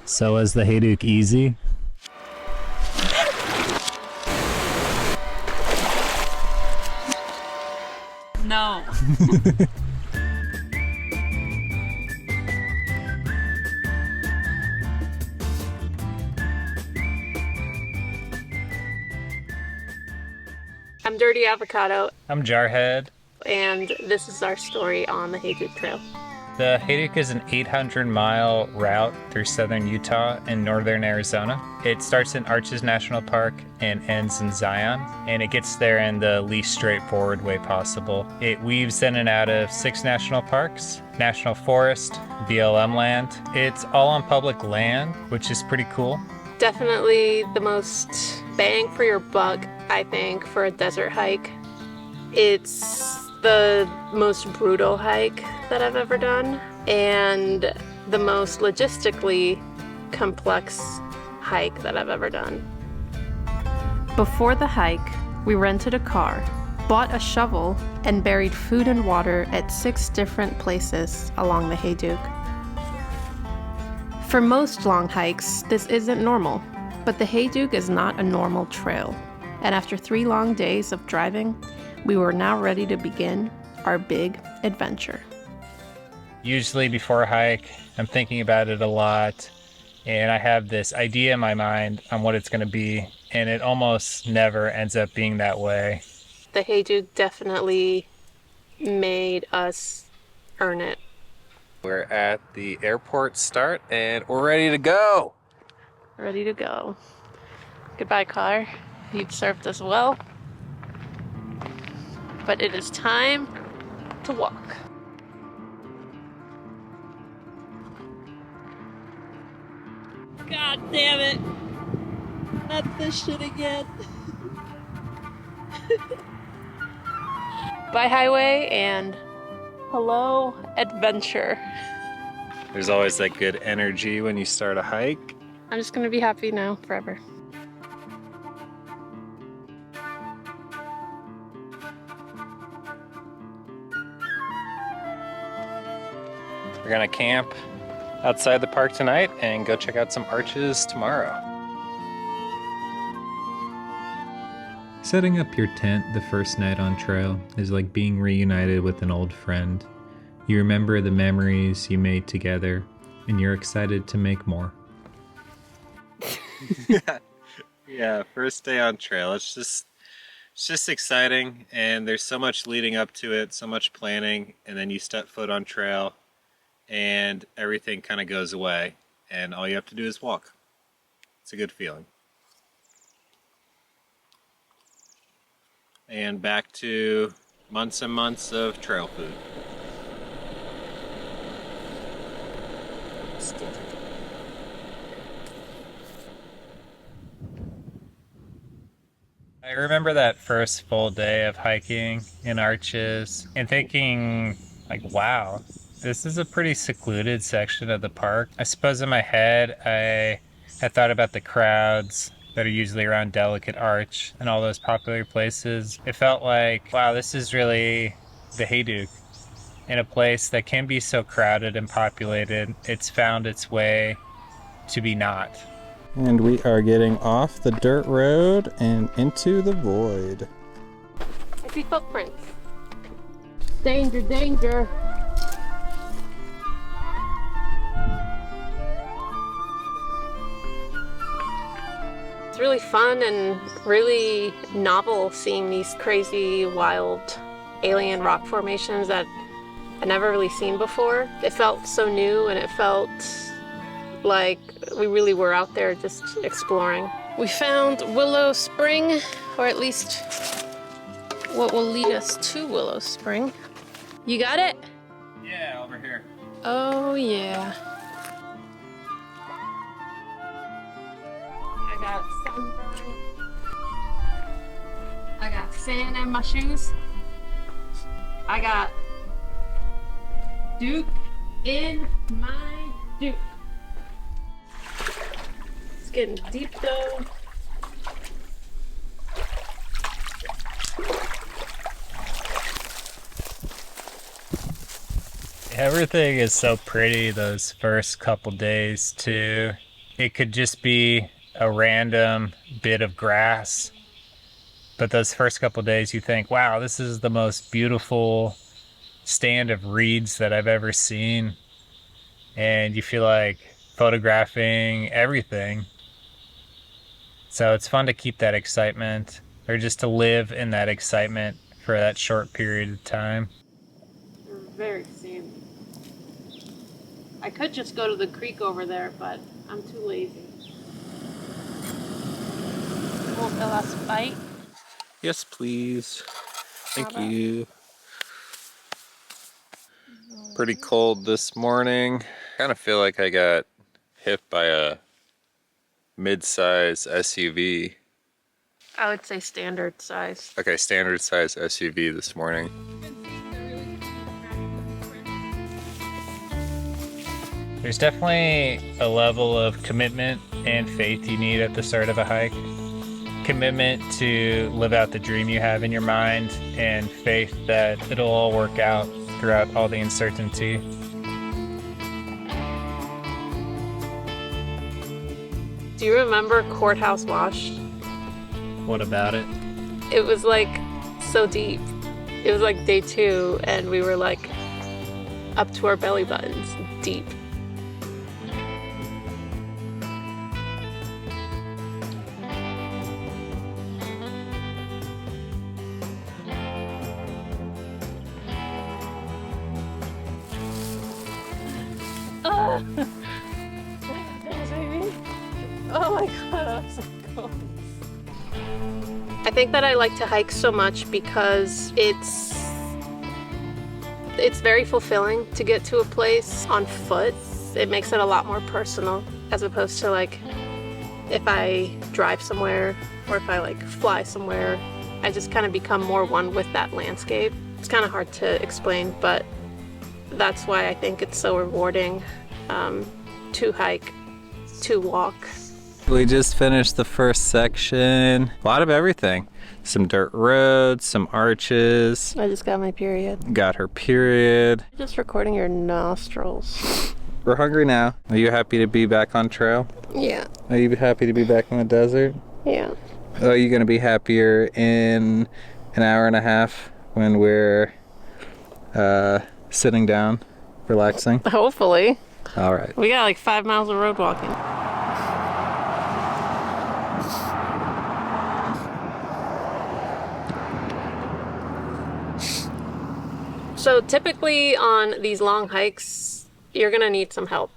So was the Hayduke easy? No. I'm Dirty Avocado, I'm Jarhead. and this is our story on the Hayduke Trail. The Hayduke is an 800-mile route through southern Utah and northern Arizona. It starts in Arches National Park and ends in Zion, and it gets there in the least straightforward way possible. It weaves in and out of 6 national parks, national forest, BLM land. It's all on public land, which is pretty cool. Definitely the most bang for your buck, I think, for a desert hike. It's the most brutal hike that I've ever done, and the most logistically complex hike that I've ever done. Before the hike, we rented a car, bought a shovel, and buried food and water at 6 different places along the Hayduke. For most long hikes, this isn't normal, but the Hayduke is not a normal trail. And after 3 long days of driving, we were now ready to begin our big adventure. Usually before a hike, I'm thinking about it a lot, and I have this idea in my mind on what it's going to be, and it almost never ends up being that way. The Hayduke definitely made us earn it. We're at the airport start, and we're ready to go. Ready to go. Goodbye, car. You've served us well. But it is time to walk. God damn it! Not this shit again. Bye, highway, and hello, adventure. There's always that good energy when you start a hike. I'm just gonna be happy now forever. We're gonna camp outside the park tonight and go check out some arches tomorrow. Setting up your tent the first night on trail is like being reunited with an old friend. You remember the memories you made together, and you're excited to make more. Yeah, first day on trail. It's just exciting, and there's so much leading up to it, so much planning, and then you step foot on trail and everything kind of goes away, and all you have to do is walk. It's a good feeling. And back to months and months of trail food. I remember that first full day of hiking in Arches and thinking, like, wow, this is a pretty secluded section of the park. I suppose in my head, I had thought about the crowds that are usually around Delicate Arch and all those popular places. It felt like, wow, this is really the Hayduke. In a place that can be so crowded and populated, it's found its way to be not. And we are getting off the dirt road and into the void. I see footprints. Danger, danger. It's really fun and really novel seeing these crazy, wild alien rock formations that I've never really seen before. It felt so new, and it felt like we really were out there just exploring. We found Willow Spring, or at least what will lead us to Willow Spring. You got it? Yeah, over here. Oh yeah. I got sunburn. I got sand in my shoes. I got Duke in my Duke. It's getting deep though. Everything is so pretty those first couple days too. It could just be a random bit of grass. But those first couple days you think, wow, this is the most beautiful stand of reeds that I've ever seen. And you feel like photographing everything. So it's fun to keep that excitement, or just to live in that excitement for that short period of time. They're very sandy. I could just go to the creek over there, but I'm too lazy. Want the last bite? Yes, please. Thank How about- you. Pretty cold this morning. Kind of feel like I got hit by a mid-size SUV. I would say standard size. Okay, standard size SUV this morning. There's definitely a level of commitment and faith you need at the start of a hike. Commitment to live out the dream you have in your mind, and faith that it'll all work out throughout all the uncertainty. Do you remember Courthouse Wash? What about it? It was like so deep. It was like day 2 and we were like up to our belly buttons deep. Oh my god, that was so cool. I think that I like to hike so much because it's very fulfilling to get to a place on foot. It makes it a lot more personal as opposed to like if I drive somewhere or if I like fly somewhere. I just kind of become more one with that landscape. It's kind of hard to explain, but that's why I think it's so rewarding to hike, to walk. We just finished the first section. A lot of everything. Some dirt roads, some arches. I just got my period. Got her period. Just recording your nostrils. We're hungry now. Are you happy to be back on trail? Yeah. Are you happy to be back in the desert? Yeah. Are you gonna be happier in an hour and a half when we're sitting down, relaxing? Hopefully. All right. We got like 5 miles of road walking. So typically on these long hikes, you're gonna need some help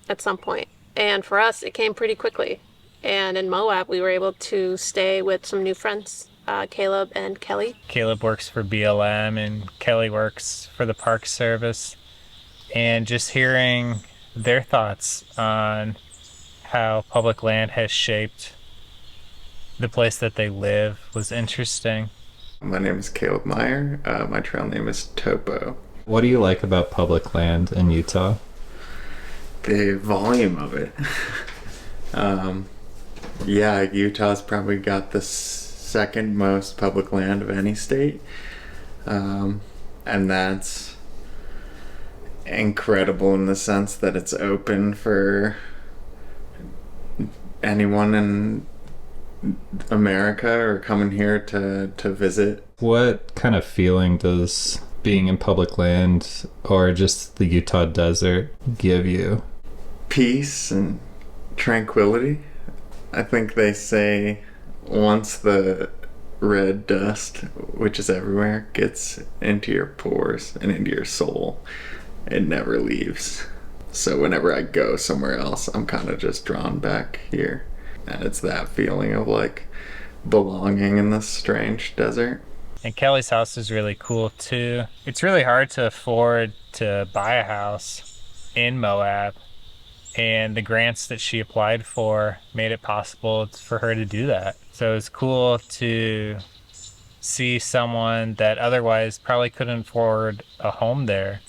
at some point. And for us, it came pretty quickly. And in Moab, we were able to stay with some new friends, Caleb and Kelli. Caleb works for BLM and Kelli works for the Park Service. And just hearing their thoughts on how public land has shaped the place that they live was interesting. My name is Caleb Meyer. My trail name is Topo. What do you like about public land in Utah? The volume of it. Yeah, Utah's probably got the second most public land of any state. And that's incredible in the sense that it's open for anyone in America or coming here to visit. What kind of feeling does being in public land or just the Utah desert give you? Peace and tranquility. I think they say once the red dust, which is everywhere, gets into your pores and into your soul, it never leaves. So whenever I go somewhere else, I'm kind of just drawn back here. And it's that feeling of like belonging in this strange desert. And Kelly's house is really cool too. It's really hard to afford to buy a house in Moab, and the grants that she applied for made it possible for her to do that. So it's cool to see someone that otherwise probably couldn't afford a home there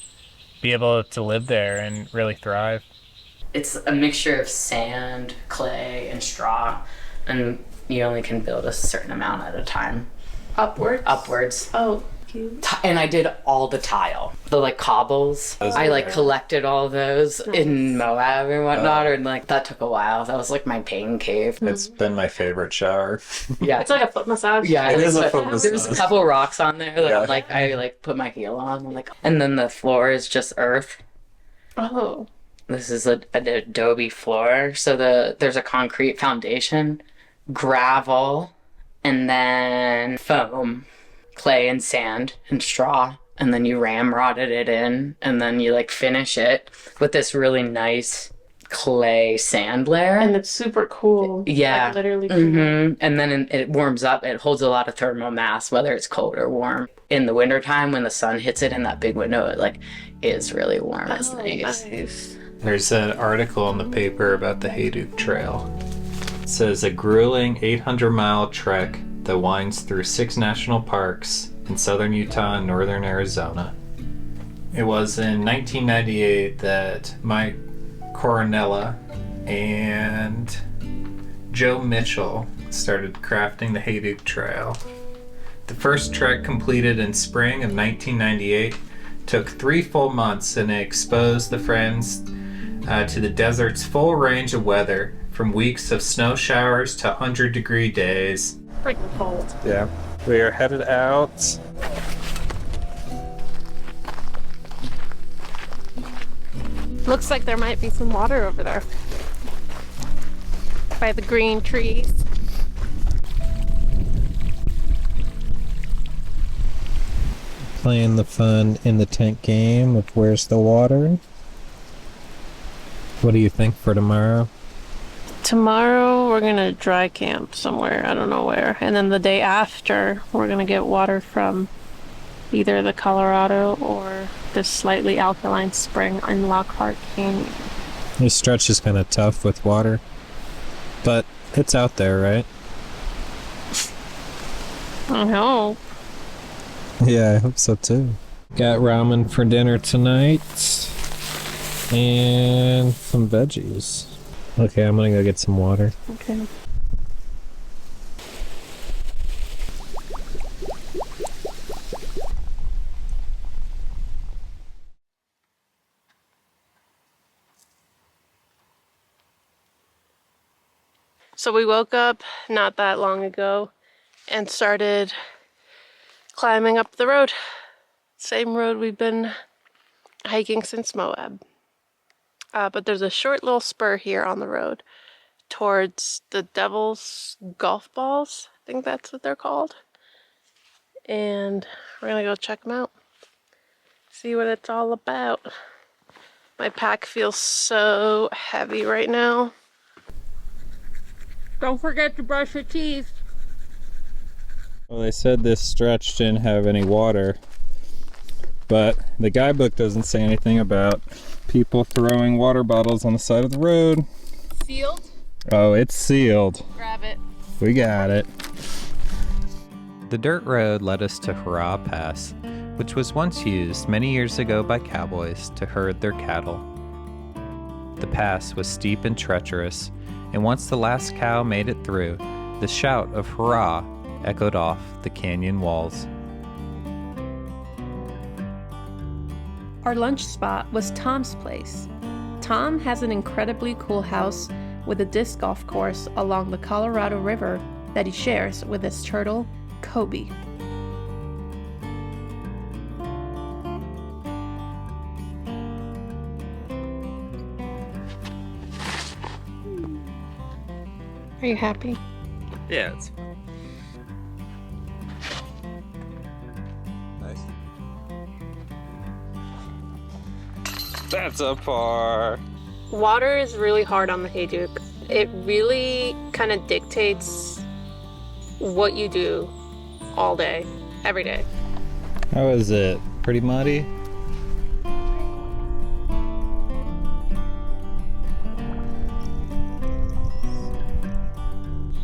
be able to live there and really thrive. It's a mixture of sand, clay, and straw, and you only can build a certain amount at a time. Upwards? Upwards. Oh, And I did all the tile, the like cobbles. Those I are like great. collected all those in Moab and whatnot, and like that took a while. That was like my pain cave. It's been my favorite shower. Yeah, It's like a foot massage. yeah. It I, is a like, foot put- There's a massage. couple rocks on there that Yeah. I'm like I like put my heel on. I'm like, and then the floor is just earth. Oh. This is an adobe floor, so there's a concrete foundation, gravel, and then foam, clay and sand and straw, and then you ramrodded it in, and then you like finish it with this really nice clay sand layer. And it's super cool. Yeah. Like, literally cool. And then it warms up. It holds a lot of thermal mass, whether it's cold or warm. In the wintertime, when the sun hits it in that big window, it like is really warm. It's Oh, nice. nice. There's an article in the paper about the Hayduke Trail. It says a grueling 800-mile trek that winds through 6 national parks in southern Utah and northern Arizona. It was in 1998 that Mike Coronella and Joe Mitchell started crafting the Hayduke Trail. The first trek, completed in spring of 1998, took 3 full months, and it exposed the friends to the desert's full range of weather, from weeks of snow showers to 100-degree days. Freaking cold. Yeah. We are headed out. Looks like there might be some water over there. By the green trees. Playing the fun in the tent game of where's the water. What do you think for tomorrow? Tomorrow we're gonna dry camp somewhere, I don't know where. And then the day after we're gonna get water from either the Colorado or this slightly alkaline spring in Lockhart Canyon. This stretch is kind of tough with water, but it's out there, right? I hope. Yeah, I hope so too. Got ramen for dinner tonight and some veggies. Okay, I'm gonna go get some water. Okay. So we woke up not that long ago and started climbing up the road. Same road we've been hiking since Moab. But there's a short little spur here on the road towards the Devil's Golf Balls. I think that's what they're called. And we're gonna go check them out. See what it's all about. My pack feels so heavy right now. Don't forget to brush your teeth. Well, they said this stretch didn't have any water, but the guidebook doesn't say anything about people throwing water bottles on the side of the road. Sealed? Oh, it's sealed. Grab it. We got it. The dirt road led us to Hurrah Pass, which was once used many years ago by cowboys to herd their cattle. The pass was steep and treacherous, and once the last cow made it through, the shout of hurrah echoed off the canyon walls. Our lunch spot was Tom's place. Tom has an incredibly cool house with a disc golf course along the Colorado River that he shares with his turtle, Kobe. Are you happy? Yeah, it's nice. That's a par. Water is really hard on the Hayduke. It really kind of dictates what you do all day, every day. How is it? Pretty muddy?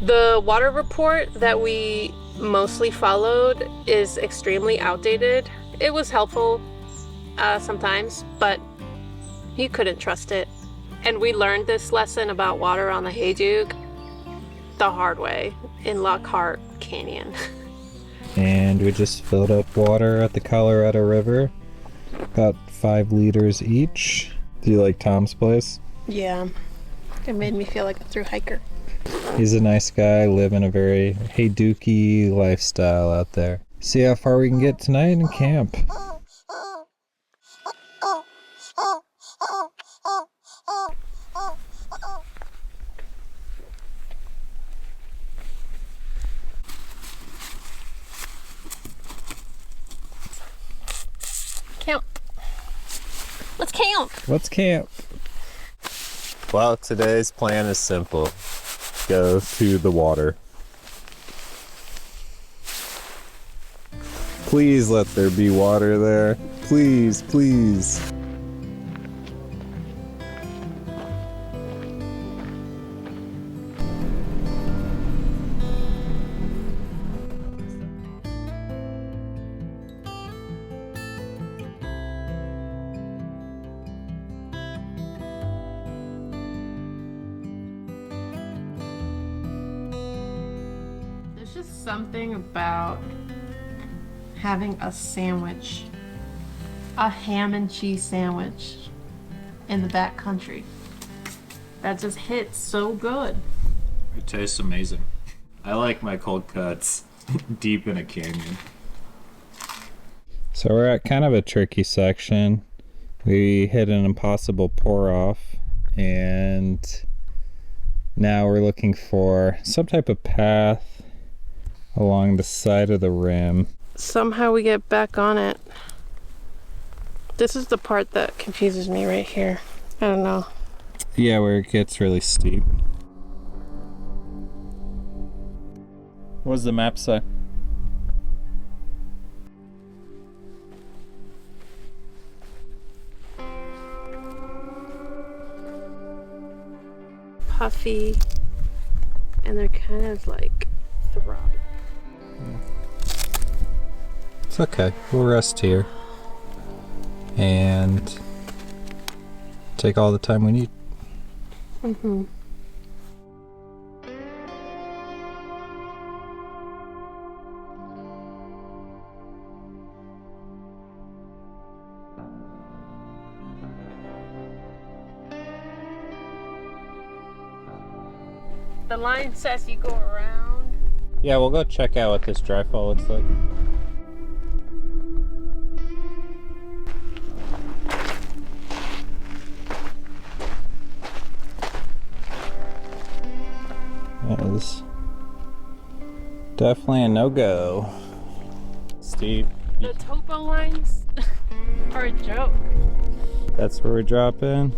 The water report that we mostly followed is extremely outdated. It was helpful sometimes, but you couldn't trust it. And we learned this lesson about water on the Hayduke the hard way in Lockhart Canyon. and we just filled up water at the Colorado River, about 5 liters each. Do you like Tom's place? Yeah. It made me feel like a thru hiker. He's a nice guy, living a very Hayduke lifestyle out there. See how far we can get tonight in camp. Camp. Let's camp. Let's camp. Well, today's plan is simple. Go to the water. Please let there be water there. Please, please. There's just something about having a sandwich, a ham and cheese sandwich in the back country. That just hits so good. It tastes amazing. I like my cold cuts deep in a canyon. So we're at kind of a tricky section. We hit an impossible pour off, and now we're looking for some type of path along the side of the rim. Somehow we get back on it. This is the part that confuses me right here. I don't know. Yeah, where it gets really steep. What does the map say? Puffy, and they're kind of like throbbing. It's okay. We'll rest here and take all the time we need. Mm-hmm. The line says you go around. Yeah, we'll go check out what this dry fall looks like. That is definitely a no-go. Steve, The topo lines are a joke. that's where we drop in.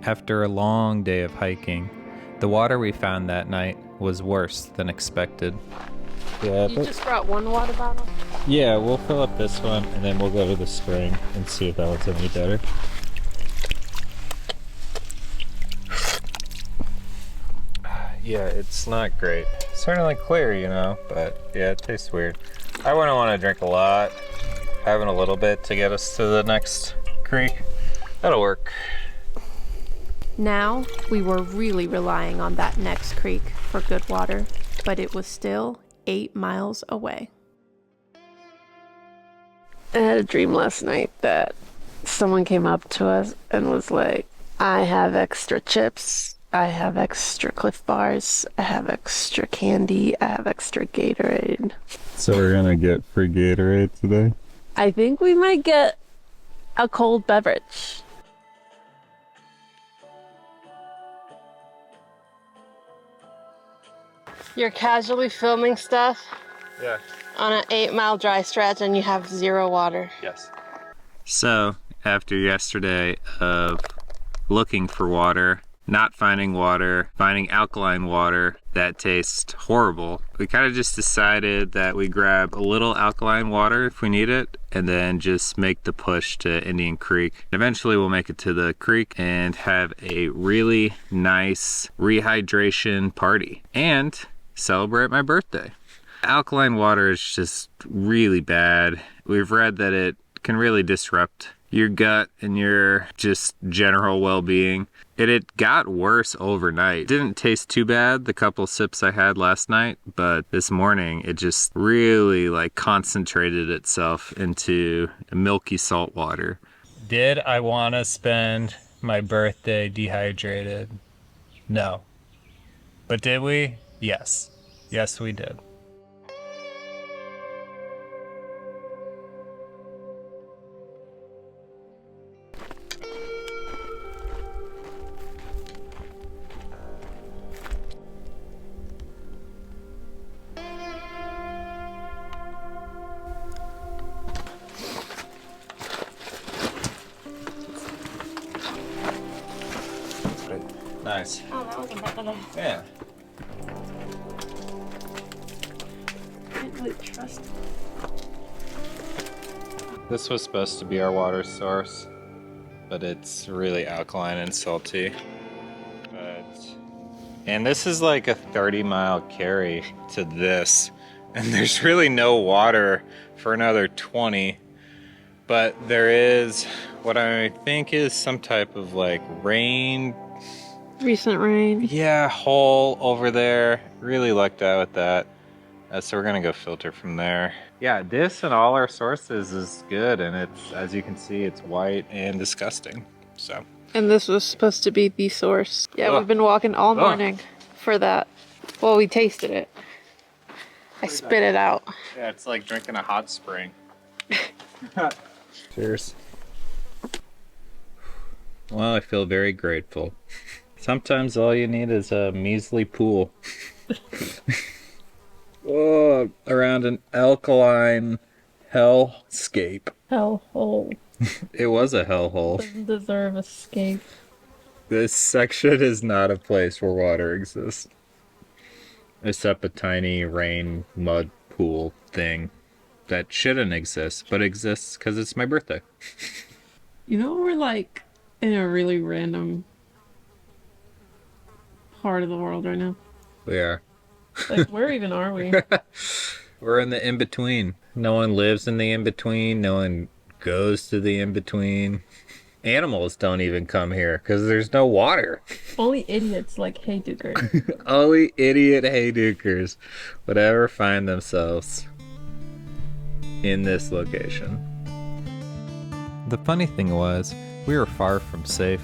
After a long day of hiking, the water we found that night was worse than expected. Yeah, You just brought one water bottle? yeah, we'll fill up this one and then we'll go to the spring and see if that one's any better. Yeah, it's not great. Certainly clear, you know, but yeah, it tastes weird. I wouldn't want to drink a lot. Having a little bit to get us to the next creek, that'll work. Now, we were really relying on that next creek for good water, but it was still 8 miles away. I had a dream last night that someone came up to us and was like, I have extra chips, I have extra Cliff Bars, I have extra candy, I have extra Gatorade. So we're gonna get free Gatorade today? I think we might get a cold beverage. You're casually filming stuff Yeah. on an 8-mile dry stretch and you have 0 water. Yes. So, after yesterday of looking for water, not finding water, finding alkaline water that tastes horrible, we kind of just decided that we grab a little alkaline water if we need it, and then just make the push to Indian Creek. Eventually we'll make it to the creek and have a really nice rehydration party and celebrate my birthday. Alkaline water is just really bad. We've read that it can really disrupt your gut and your just general well-being. And it got worse overnight. Didn't taste too bad the couple sips I had last night, but this morning it just really like concentrated itself into milky salt water. Did I want to spend my birthday dehydrated? No. But did we? Yes. Yes, we did. Nice. Oh, that wasn't bad at all. Yeah. I didn't really trust it. This was supposed to be our water source, but it's really alkaline and salty. And this is like a 30-mile carry to this, and there's really no water for another 20. But there is what I think is some type of like rain. Recent rain. Yeah, hole over there. Really lucked out with that. So we're gonna go filter from there. Yeah, this and all our sources is good, and it's, as you can see, it's white and disgusting. So. And this was supposed to be the source. Yeah, Ugh. we've been walking all morning for that. Well, we tasted it. I spit it out. Yeah, it's like drinking a hot spring. Cheers. Well, I feel very grateful. Sometimes all you need is a measly pool. Oh, around an alkaline hellscape. Hellhole. It was a hellhole. Doesn't deserve escape. This section is not a place where water exists. Except a tiny rain mud pool thing that shouldn't exist, but exists because it's my birthday. You know, we're like in a really random part of the world right now. We are. Like, where even are we? We're in the in-between. No one lives in the in-between. No one goes to the in-between. Animals don't even come here because there's no water. Only idiots like Hayduke. Only idiot Haydukers would ever find themselves in this location. The funny thing was, we were far from safe.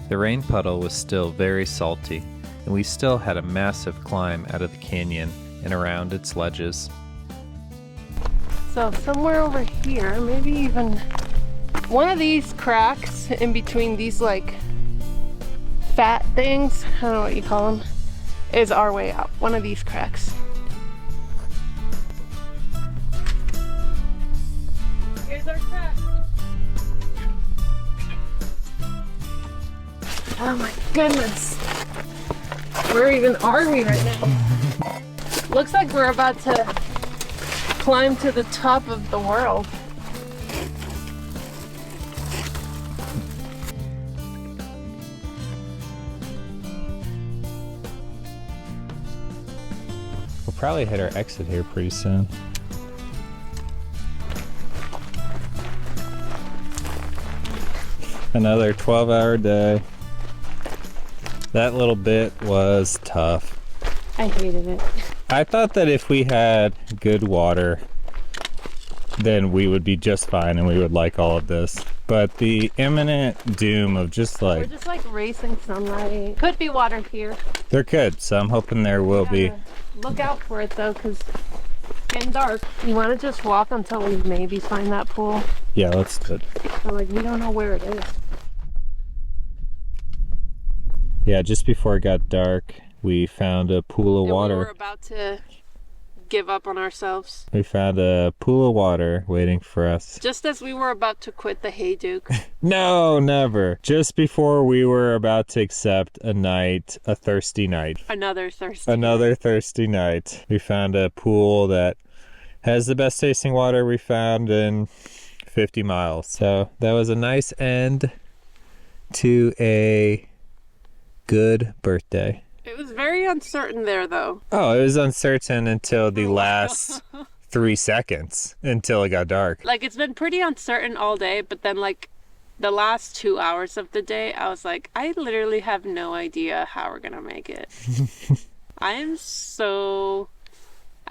The rain puddle was still very salty, and we still had a massive climb out of the canyon and around its ledges. So somewhere over here, maybe even one of these cracks in between these like fat things, I don't know what you call them, is our way out. One of these cracks. Here's our crack. Oh my goodness. Where even are we right now? Looks like we're about to climb to the top of the world. We'll probably hit our exit here pretty soon. Another 12-hour day. That little bit was tough. I hated it. I thought that if we had good water, then we would be just fine and we would like all of this. But the imminent doom of just We're like, just like racing sunlight. Could be water here. there could, so I'm hoping there will be. Look out for it though, because it's getting dark. You want to just walk until we maybe find that pool? Yeah, let's do it. So like we don't know where it is. Yeah, just before it got dark, we found a pool of And water. we were about to give up on ourselves. We found a pool of water waiting for us. Just as we were about to quit the Hayduke. No, never. Just before we were about to accept a thirsty night. Another thirsty. Another thirsty night. We found a pool that has the best tasting water we found in 50 miles. So that was a nice end to a good birthday. It was very uncertain there though. Oh, it was uncertain until the last 3 seconds until it got dark. Like it's been pretty uncertain all day, but then like The last 2 hours of the day, I was like, I literally have no idea how we're gonna make it. I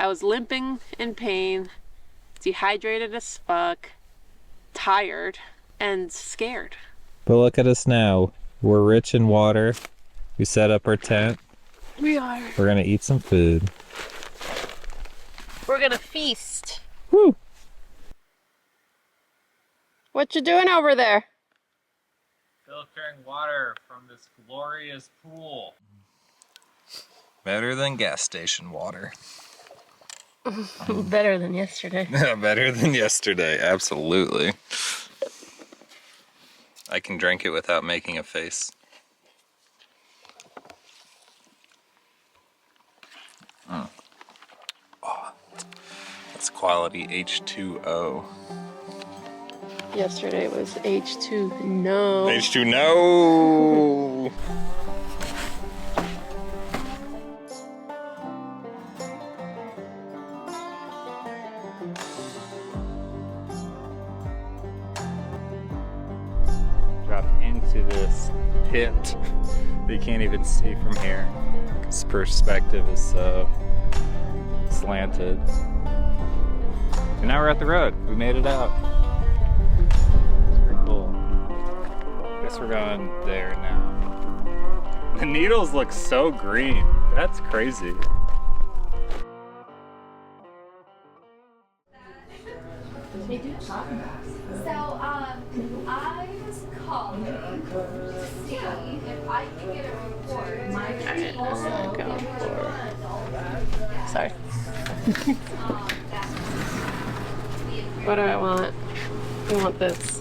was limping in pain, dehydrated as fuck, tired, and scared. But look at us now. We're rich in water. We set up our tent. We are. We're gonna eat some food. We're gonna feast. Woo! What you doing over there? Filtering water from this glorious pool. Better than gas station water. Better than yesterday. Better than yesterday, absolutely. I can drink it without making a face. Oh, that's quality H2O. Yesterday was H2 no. H2 no! Drop into this pit that you can't even see from here. This perspective is so slanted. And now we're at the road. We made it out. It's pretty cool. Guess we're going there now. The needles look so green. That's crazy. So, I was calling to see if I can get a report. My Alright, I'm gonna go for... Sorry. What do I want? I want this.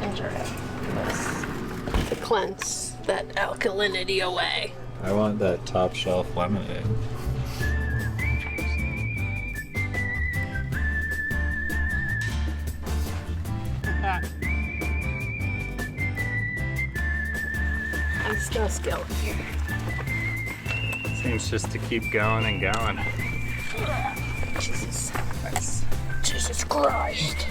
Enjoy it. To cleanse that alkalinity away. I want that top shelf lemonade. I'm still skilled here. Seems just to keep going and going. Jesus. Nice. Jesus Christ.